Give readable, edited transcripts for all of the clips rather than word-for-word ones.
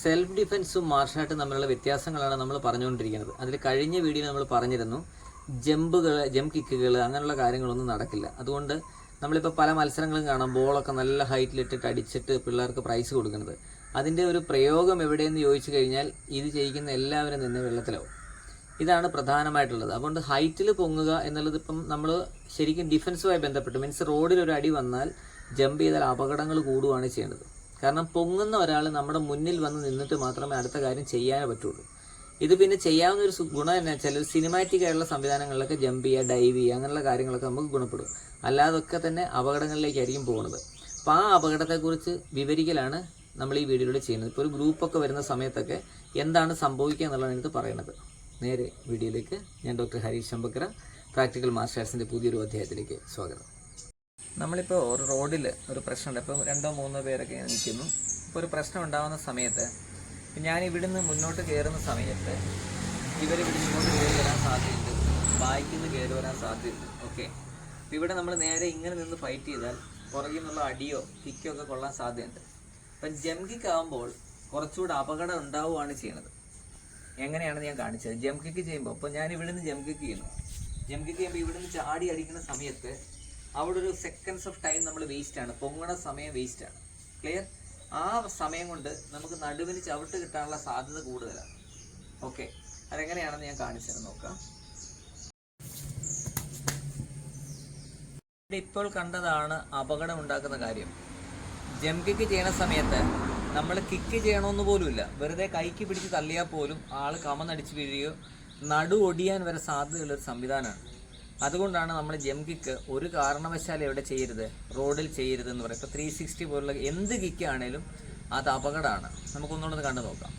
Self ഡിഫെൻസും marshal ആർട്ടും തമ്മിലുള്ള വ്യത്യാസങ്ങളാണ് നമ്മൾ പറഞ്ഞുകൊണ്ടിരിക്കുന്നത്. അതിൽ കഴിഞ്ഞ വീഡിയോയിൽ നമ്മൾ പറഞ്ഞിരുന്നു ജമ്പ് കിക്കുകൾ അങ്ങനെയുള്ള കാര്യങ്ങളൊന്നും നടക്കില്ല. അതുകൊണ്ട് നമ്മളിപ്പോൾ പല മത്സരങ്ങളും കാണാം, ബോളൊക്കെ നല്ല ഹൈറ്റിലിട്ടിട്ട് അടിച്ചിട്ട് പിള്ളേർക്ക് പ്രൈസ് കൊടുക്കുന്നത്. അതിൻ്റെ ഒരു പ്രയോഗം എവിടെയെന്ന് ചോദിച്ചു കഴിഞ്ഞാൽ ഇത് ചെയ്യിക്കുന്ന എല്ലാവരും നിന്ന് വെള്ളത്തിലാവും. ഇതാണ് പ്രധാനമായിട്ടുള്ളത്. അതുകൊണ്ട് ഹൈറ്റിൽ പൊങ്ങുക എന്നുള്ളത് ഇപ്പം നമ്മൾ ശരിക്കും ഡിഫൻസുമായി ബന്ധപ്പെട്ട് മീൻസ് റോഡിൽ ഒരു അടി വന്നാൽ ജമ്പ് ചെയ്താൽ അപകടങ്ങൾ കൂടുകയാണ് ചെയ്യേണ്ടത്. കാരണം പൊങ്ങുന്ന ഒരാൾ നമ്മുടെ മുന്നിൽ വന്ന് നിന്നിട്ട് മാത്രമേ അടുത്ത കാര്യം ചെയ്യാനേ പറ്റുള്ളൂ. ഇത് പിന്നെ ചെയ്യാവുന്ന ഒരു ഗുണം തന്നെ വെച്ചാൽ സിനിമാറ്റിക് ആയിട്ടുള്ള സംവിധാനങ്ങളിലൊക്കെ ജമ്പ് ചെയ്യുക, ഡൈവ് ചെയ്യുക അങ്ങനെയുള്ള കാര്യങ്ങളൊക്കെ നമുക്ക് ഗുണപ്പെടും. അല്ലാതൊക്കെ തന്നെ അപകടങ്ങളിലേക്കായിരിക്കും പോകുന്നത്. അപ്പോൾ ആ അപകടത്തെക്കുറിച്ച് വിവരിക്കലാണ് നമ്മൾ ഈ വീഡിയോയിലൂടെ ചെയ്യുന്നത്. ഇപ്പോൾ ഒരു ഗ്രൂപ്പൊക്കെ വരുന്ന സമയത്തൊക്കെ എന്താണ് സംഭവിക്കുക എന്നുള്ളതാണ് എനിക്ക് പറയുന്നത്. നേരെ വീഡിയോയിലേക്ക്. ഞാൻ ഡോക്ടർ ഹരീഷ് ശമ്പക്കര, പ്രാക്ടിക്കൽ മാർഷൽ ആർട്സിൻ്റെ പുതിയൊരു അധ്യായത്തിലേക്ക് സ്വാഗതം. നമ്മളിപ്പോൾ ഒരു റോഡിൽ ഒരു പ്രശ്നമുണ്ട്. ഇപ്പോൾ 2-3 പേരൊക്കെ നിൽക്കുന്നു. ഇപ്പോൾ ഒരു പ്രശ്നം ഉണ്ടാകുന്ന സമയത്ത് ഞാൻ ഇവിടുന്ന് മുന്നോട്ട് കയറുന്ന സമയത്ത് ഇവരിവിടെ ഇങ്ങോട്ട് കയറി വരാൻ സാധ്യതയുണ്ട്, ബാക്കിൽ നിന്ന് കയറി വരാൻ സാധ്യതയുണ്ട്. ഓക്കെ, അപ്പോൾ ഇവിടെ നമ്മൾ നേരെ ഇങ്ങനെ നിന്ന് ഫൈറ്റ് ചെയ്താൽ പുറകിൽ നിന്നുള്ള അടിയോ കിക്കോ ഒക്കെ കൊള്ളാൻ സാധ്യതയുണ്ട്. അപ്പം ജംപ് കിക്ക് ആകുമ്പോൾ കുറച്ചുകൂടെ അപകടം ഉണ്ടാവുകയാണ് ചെയ്യുന്നത്. എങ്ങനെയാണെന്ന് ഞാൻ കാണിച്ചത്. ജംപ് കിക്ക് ചെയ്യുമ്പോൾ ഇപ്പോൾ ഞാൻ ഇവിടുന്ന് ജംപ് കിക്ക് ചെയ്യുന്നു. ജംപ് കിക്ക് ചെയ്യുമ്പോൾ ഇവിടുന്ന് ചാടി അടിക്കുന്ന സമയത്ത് അവിടെ ഒരു സെക്കൻഡ്സ് ഓഫ് ടൈം നമ്മൾ വേസ്റ്റാണ്, പൊങ്ങണ സമയം വേസ്റ്റാണ്. ക്ലിയർ? ആ സമയം കൊണ്ട് നമുക്ക് നടുവിന് ചവിട്ട് കിട്ടാനുള്ള സാധ്യത കൂടുതലാണ്. ഓക്കെ, അതെങ്ങനെയാണെന്ന് ഞാൻ കാണിച്ചത് നോക്കാം. ഇപ്പോൾ കണ്ടതാണ് അപകടം ഉണ്ടാക്കുന്ന കാര്യം. ജംപ് കിക്ക് ചെയ്യണ സമയത്ത് നമ്മൾ കിക്ക് ചെയ്യണമെന്ന് പോലുമില്ല, വെറുതെ കൈക്ക് പിടിച്ച് തള്ളിയാൽ പോലും ആൾ കമന്നടിച്ച് വീഴുകയോ നടു ഒടിയാൻ വരെ സാധ്യതയുള്ളൊരു സംവിധാനമാണ്. അതുകൊണ്ടാണ് നമ്മൾ ജംപ് കിക്ക് ഒരു കാരണവശാലും എവിടെ ചെയ്യരുത്, റോഡിൽ ചെയ്യരുത് എന്ന് പറയും. ഇപ്പോൾ 360 പോലുള്ള എന്ത് കിക്ക് ആണേലും അത് അപകടമാണ്. നമുക്കൊന്നുകൂടെ കണ്ടു നോക്കാം.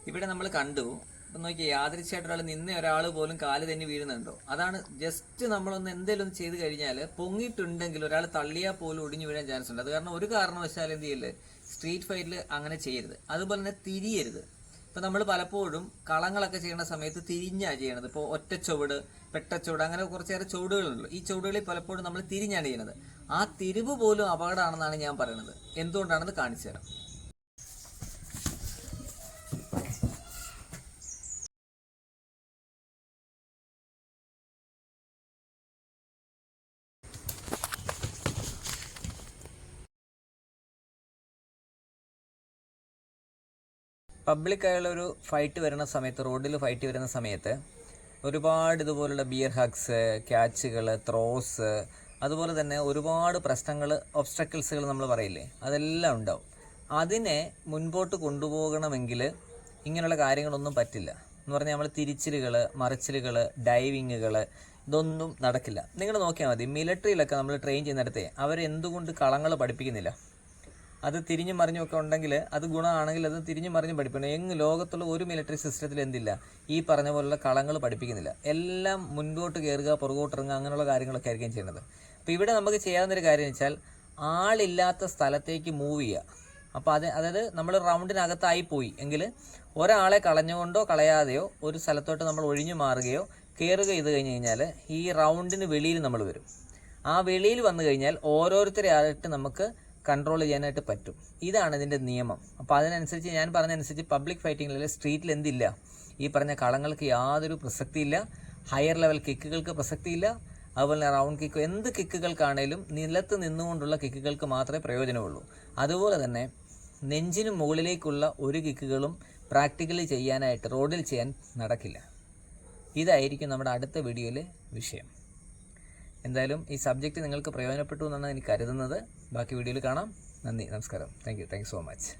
ഇവിടെ നമ്മൾ കണ്ടു, ഇപ്പം നോക്കിയാൽ യാദൃശ്യമായിട്ട് ഒരാൾ നിന്ന ഒരാൾ പോലും കാല് തന്നെ വീഴുന്നുണ്ടോ? അതാണ് ജസ്റ്റ് നമ്മളൊന്ന് എന്തെങ്കിലും ചെയ്ത് കഴിഞ്ഞാൽ പൊങ്ങിയിട്ടുണ്ടെങ്കിൽ ഒരാൾ തള്ളിയാൽ പോലും ഒടിഞ്ഞു വീഴാൻ ചാൻസ് ഉണ്ട്. അത് കാരണം ഒരു കാരണവശാലും എന്ത് ചെയ്യല്ലേ, സ്ട്രീറ്റ് ഫൈറ്റിൽ അങ്ങനെ ചെയ്യരുത്. അതുപോലെ തന്നെ തിരിയരുത്. ഇപ്പം നമ്മൾ പലപ്പോഴും കളങ്ങളൊക്കെ ചെയ്യുന്ന സമയത്ത് തിരിഞ്ഞാണ് ചെയ്യണത്. ഇപ്പോൾ ഒറ്റ ചുവട്, പെട്ടച്ചുവട്, അങ്ങനെ കുറച്ചേറെ ചുവടുകളുണ്ടല്ലോ. ഈ ചുവടുകളിൽ പലപ്പോഴും നമ്മൾ തിരിഞ്ഞാണ് ചെയ്യുന്നത്. ആ തിരിവ് പോലും അപകടമാണെന്നാണ് ഞാൻ പറയുന്നത്. എന്തുകൊണ്ടാണെന്ന് കാണിച്ചു തരാം. പബ്ലിക്കായുള്ള ഒരു ഫൈറ്റ് വരുന്ന സമയത്ത്, റോഡിൽ ഫൈറ്റ് വരുന്ന സമയത്ത് ഒരുപാട് ഇതുപോലുള്ള ബിയർ ഹഗ്സ്, ക്യാച്ചുകൾ, ത്രോസ്, അതുപോലെ തന്നെ ഒരുപാട് പ്രശ്നങ്ങൾ, ഒബ്സ്ട്രക്കിൾസുകൾ നമ്മൾ പറയില്ലേ, അതെല്ലാം ഉണ്ടാവും. അതിനെ മുൻപോട്ട് കൊണ്ടുപോകണമെങ്കിൽ ഇങ്ങനെയുള്ള കാര്യങ്ങളൊന്നും പറ്റില്ല. എന്ന് പറഞ്ഞാൽ നമ്മൾ തിരിച്ചിലുകൾ, മറിച്ചിലുകൾ, ഡൈവിങ്ങുകൾ ഇതൊന്നും നടക്കില്ല. നിങ്ങൾ നോക്കിയാൽ മതി, മിലിറ്ററിയിലൊക്കെ നമ്മൾ ട്രെയിൻ ചെയ്യുന്നിടത്തെ അവരെന്തുകൊണ്ട് കളങ്ങൾ പഠിപ്പിക്കുന്നില്ല? അത് തിരിഞ്ഞും മറിഞ്ഞും ഒക്കെ ഉണ്ടെങ്കിൽ അത് ഗുണമാണെങ്കിൽ അത് തിരിഞ്ഞും മറിഞ്ഞും പഠിപ്പിക്കണം. ലോകത്തുള്ള ഒരു മിലിറ്ററി സിസ്റ്റത്തിൽ എന്തില്ല, ഈ പറഞ്ഞ പോലുള്ള കളങ്ങൾ പഠിപ്പിക്കുന്നില്ല. എല്ലാം മുൻപോട്ട് കയറുക, പുറകോട്ടിറങ്ങുക, അങ്ങനെയുള്ള കാര്യങ്ങളൊക്കെ ആയിരിക്കും ചെയ്യുന്നത്. അപ്പോൾ ഇവിടെ നമുക്ക് ചെയ്യാവുന്നൊരു കാര്യം വെച്ചാൽ ആളില്ലാത്ത സ്ഥലത്തേക്ക് മൂവ് ചെയ്യുക. അപ്പോൾ അതായത് നമ്മൾ റൗണ്ടിനകത്തായി പോയി എങ്കിൽ ഒരാളെ കളഞ്ഞുകൊണ്ടോ കളയാതെയോ ഒരു സ്ഥലത്തോട്ട് നമ്മൾ ഒഴിഞ്ഞു മാറുകയോ കയറുക ചെയ്ത് കഴിഞ്ഞ് കഴിഞ്ഞാൽ ഈ റൗണ്ടിന് വെളിയിൽ നമ്മൾ വരും. ആ വെളിയിൽ വന്നു കഴിഞ്ഞാൽ ഓരോരുത്തരെ ആയിട്ട് നമുക്ക് കൺട്രോൾ ചെയ്യാനായിട്ട് പറ്റും. ഇതാണ് ഇതിൻ്റെ നിയമം. അപ്പോൾ അതിനനുസരിച്ച് ഞാൻ പറഞ്ഞതനുസരിച്ച് പബ്ലിക് ഫൈറ്റിങ്ങിൽ സ്ട്രീറ്റിൽ എന്തില്ല, ഈ പറഞ്ഞ കളങ്ങൾക്ക് യാതൊരു പ്രസക്തിയില്ല, ഹയർ ലെവൽ കിക്കുകൾക്ക് പ്രസക്തിയില്ല. അതുപോലെ തന്നെ റൗണ്ട് കിക്ക്, എന്ത് കിക്കുകൾക്കാണേലും നിലത്ത് നിന്നുകൊണ്ടുള്ള കിക്കുകൾക്ക് മാത്രമേ പ്രയോജനമുള്ളൂ. അതുപോലെ തന്നെ നെഞ്ചിന് മുകളിലേക്കുള്ള ഒരു കിക്കുകളും പ്രാക്ടിക്കലി ചെയ്യാനായിട്ട് റോഡിൽ ചെയ്യാൻ നടക്കില്ല. ഇതായിരിക്കും നമ്മുടെ അടുത്ത വീഡിയോയിലെ വിഷയം. എന്തായാലും ഈ സബ്ജക്റ്റ് നിങ്ങൾക്ക് പ്രയോജനപ്പെട്ടു എന്നാണ് എനിക്ക് കരുതുന്നത്. ബാക്കി വീഡിയോയിൽ കാണാം. നന്ദി, നമസ്കാരം. Thank you so much.